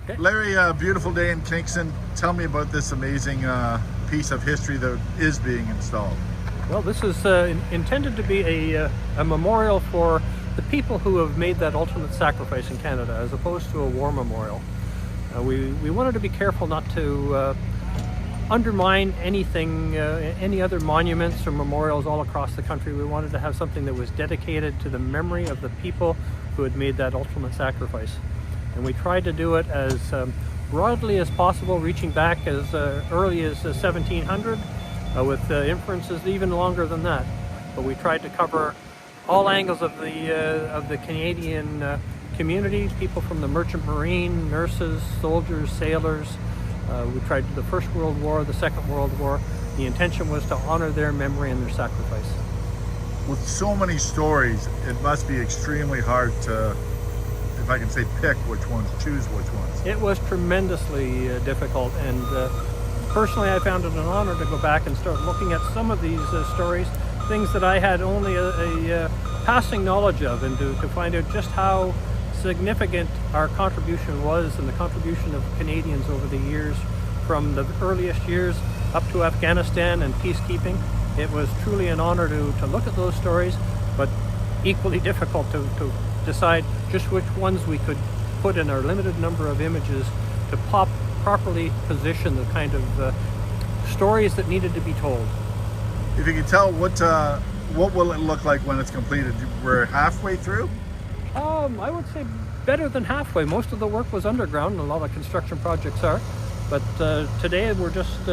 Okay. Larry, beautiful day in Kingston. Tell me about this amazing piece of history that is being installed. Well, this is intended to be a memorial for the people who have made that ultimate sacrifice in Canada, as opposed to a war memorial. We wanted to be careful not to undermine anything, any other monuments or memorials all across the country. We wanted to have something that was dedicated to the memory of the people who had made that ultimate sacrifice. And we tried to do it as broadly as possible, reaching back as early as 1700, with inferences even longer than that. But we tried to cover all angles of the Canadian community, people from the merchant marine, nurses, soldiers, sailors. We tried to do the First World War, the Second World War. The intention was to honor their memory and their sacrifice. With so many stories, it must be extremely hard to, if I can say, pick which ones, choose which ones. It was tremendously difficult, and personally I found it an honor to go back and start looking at some of these stories, things that I had only a passing knowledge of, and to find out just how significant our contribution was, and the contribution of Canadians over the years, from the earliest years up to Afghanistan and peacekeeping. It was truly an honor to look at those stories, but equally difficult to decide just which ones we could put in our limited number of images to properly position the kind of stories that needed to be told. If you could tell, what will it look like when it's completed? We're halfway through? I would say better than halfway. Most of the work was underground, and a lot of construction projects are. But today we're just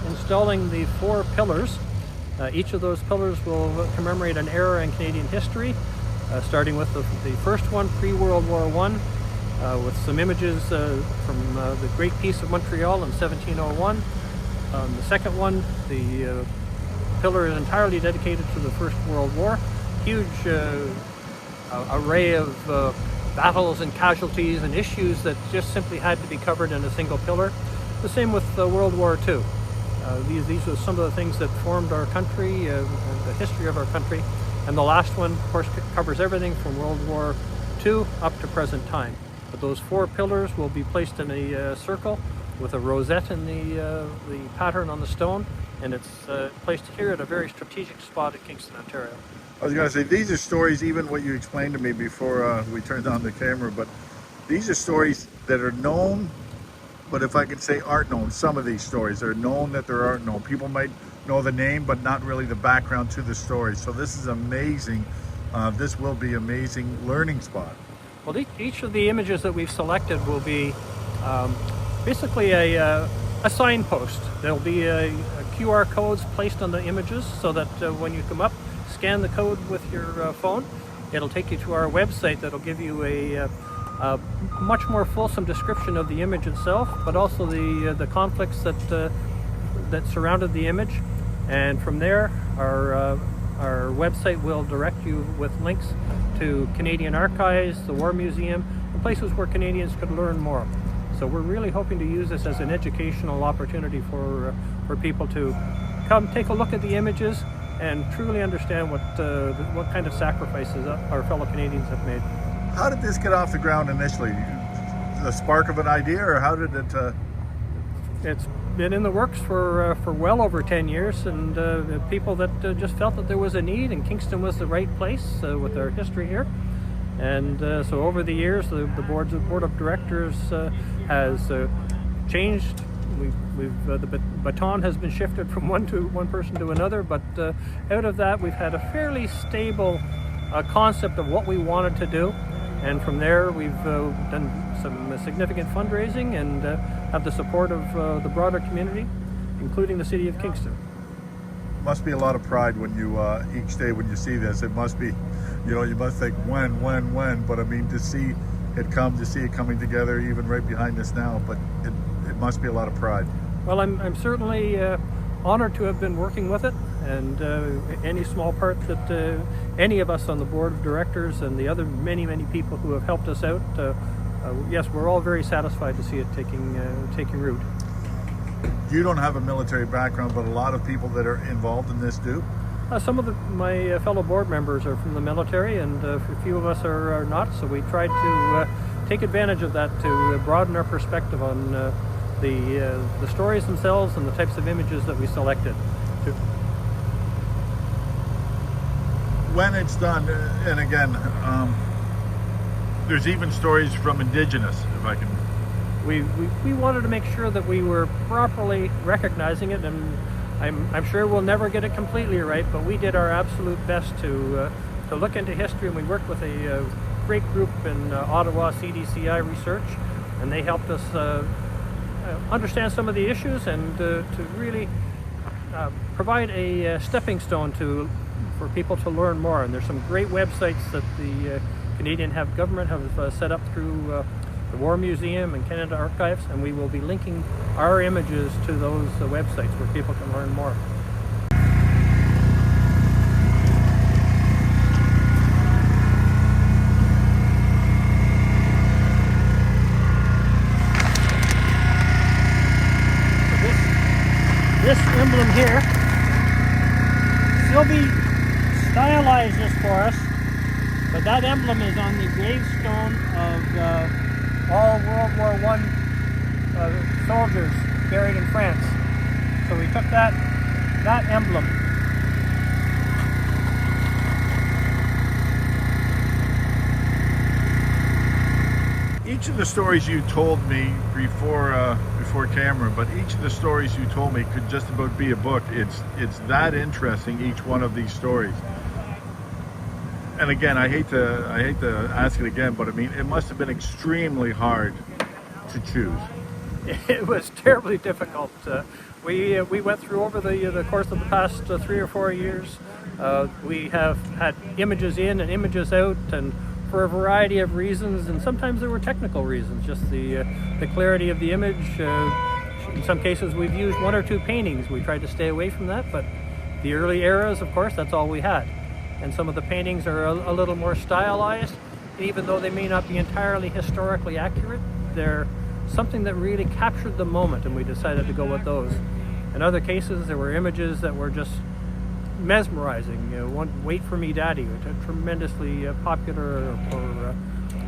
installing the 4 pillars. Each of those pillars will commemorate an era in Canadian history, starting with the first one, pre-World War I, with some images from the Great Peace of Montreal in 1701. The second one, the pillar is entirely dedicated to the First World War. Huge array of battles and casualties and issues that just simply had to be covered in a single pillar. The same with World War II. These were some of the things that formed our country, the history of our country. And the last one, of course, covers everything from World War II up to present time. But those 4 pillars will be placed in a circle with a rosette in the pattern on the stone, and it's placed here at a very strategic spot at Kingston, Ontario. I was going to say, these are stories, even what you explained to me before we turned on the camera, but these are stories that are known, but if I could say aren't known. Some of these stories are known that there aren't known. People might know the name, but not really the background to the story. So this is amazing. This will be amazing learning spot. Well, each of the images that we've selected will be basically a signpost. There'll be a QR codes placed on the images so that when you come up, scan the code with your phone. It'll take you to our website that'll give you a much more fulsome description of the image itself, but also the conflicts that surrounded the image. And from there, our website will direct you with links to Canadian Archives, the War Museum, and places where Canadians could learn more. So we're really hoping to use this as an educational opportunity for people to come take a look at the images and truly understand what kind of sacrifices our fellow Canadians have made. How did this get off the ground initially? The spark of an idea, or how did it? It's been in the works for well over 10 years, and people that just felt that there was a need, and Kingston was the right place with our history here. And so over the years, the board of directors has changed. The baton has been shifted from one person to another, but out of that we've had a fairly stable concept of what we wanted to do, and from there we've done some significant fundraising and have the support of the broader community, including the city of Kingston. Must be a lot of pride when you each day when you see this. It must be, you must think when, but I mean, to see it coming together, even right behind us now, but it must be a lot of pride. Well, I'm certainly honored to have been working with it, and any small part that any of us on the board of directors and the other many people who have helped us out, yes, we're all very satisfied to see it taking root. You don't have a military background, but a lot of people that are involved in this do. Some of my fellow board members are from the military, and a few of us are not, so we tried take advantage of that to broaden our perspective on the stories themselves and the types of images that we selected. When it's done, and again, there's even stories from Indigenous, if I can. We wanted to make sure that we were properly recognizing it, and I'm sure we'll never get it completely right, but we did our absolute best to look into history, and we worked with a great group in Ottawa, CDCI Research, and they helped us understand some of the issues and to really provide a stepping stone for people to learn more. And there's some great websites that the Canadian government have set up through the War Museum and Canada Archives, and we will be linking our images to those websites where people can learn more. This emblem here, Sylvie stylized this for us, but that emblem is on the gravestone of all World War I soldiers buried in France. So we took that emblem. Each of the stories you told me before camera, but each of the stories you told me could just about be a book. It's that interesting, each one of these stories. And again, I hate to ask it again, but I mean, it must have been extremely hard to choose. It was terribly difficult. We went through over the course of the past 3 or 4 years. We have had images in and images out, and for a variety of reasons, and sometimes there were technical reasons, just the clarity of the image. In some cases we've used 1 or 2 paintings. We tried to stay away from that, but the early eras, of course, that's all we had. And some of the paintings are a little more stylized, even though they may not be entirely historically accurate. They're something that really captured the moment, and we decided to go with those. In other cases, there were images that were just mesmerizing. Wait for Me Daddy, a tremendously popular or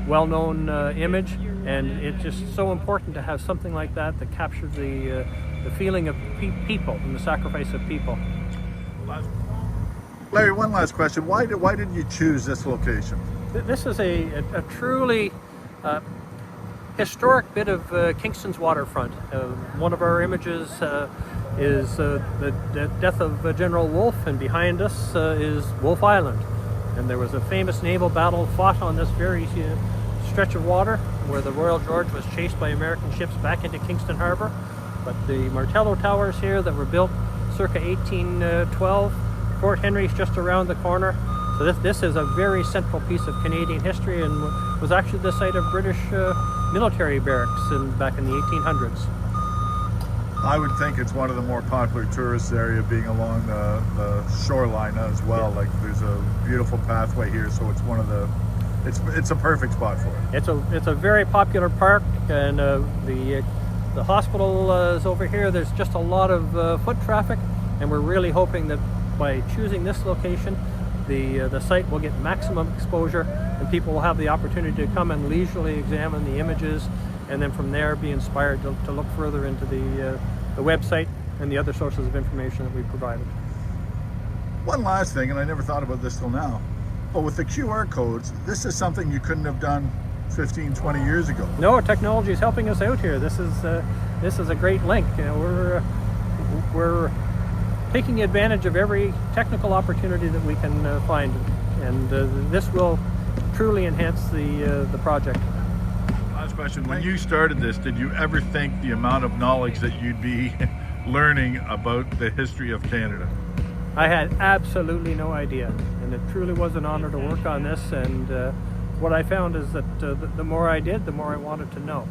well-known image, and it's just so important to have something like that captured the feeling of people and the sacrifice of people. Larry, one last question. Why did you choose this location? This is a truly historic bit of Kingston's waterfront. One of our images is the death of General Wolfe, and behind us is Wolfe Island. And there was a famous naval battle fought on this very stretch of water where the Royal George was chased by American ships back into Kingston Harbor. But the Martello Towers here that were built circa 1812, Fort Henry's just around the corner. So this is a very central piece of Canadian history, and was actually the site of British military barracks back in the 1800s. I would think it's one of the more popular tourist area, being along the shoreline as well. Like, there's a beautiful pathway here, so it's one of the it's a perfect spot for it. It's a very popular park, and the hospital is over here. There's just a lot of foot traffic, and we're really hoping that by choosing this location, the site will get maximum exposure, and people will have the opportunity to come and leisurely examine the images, and then from there be inspired to look further into the website and the other sources of information that we provided. One last thing, and I never thought about this till now, but with the QR codes, this is something you couldn't have done 15, 20 years ago. No, technology is helping us out here. This is a great link. We're taking advantage of every technical opportunity that we can find, and this will truly enhance the project. Last question. When you started this, did you ever think the amount of knowledge that you'd be learning about the history of Canada? I had absolutely no idea, and it truly was an honor to work on this, and what I found is that the more I did, the more I wanted to know.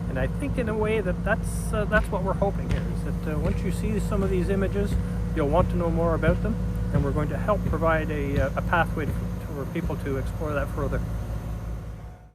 And I think in a way that's what we're hoping here, is that once you see some of these images, you'll want to know more about them, and we're going to help provide a pathway for people to explore that further.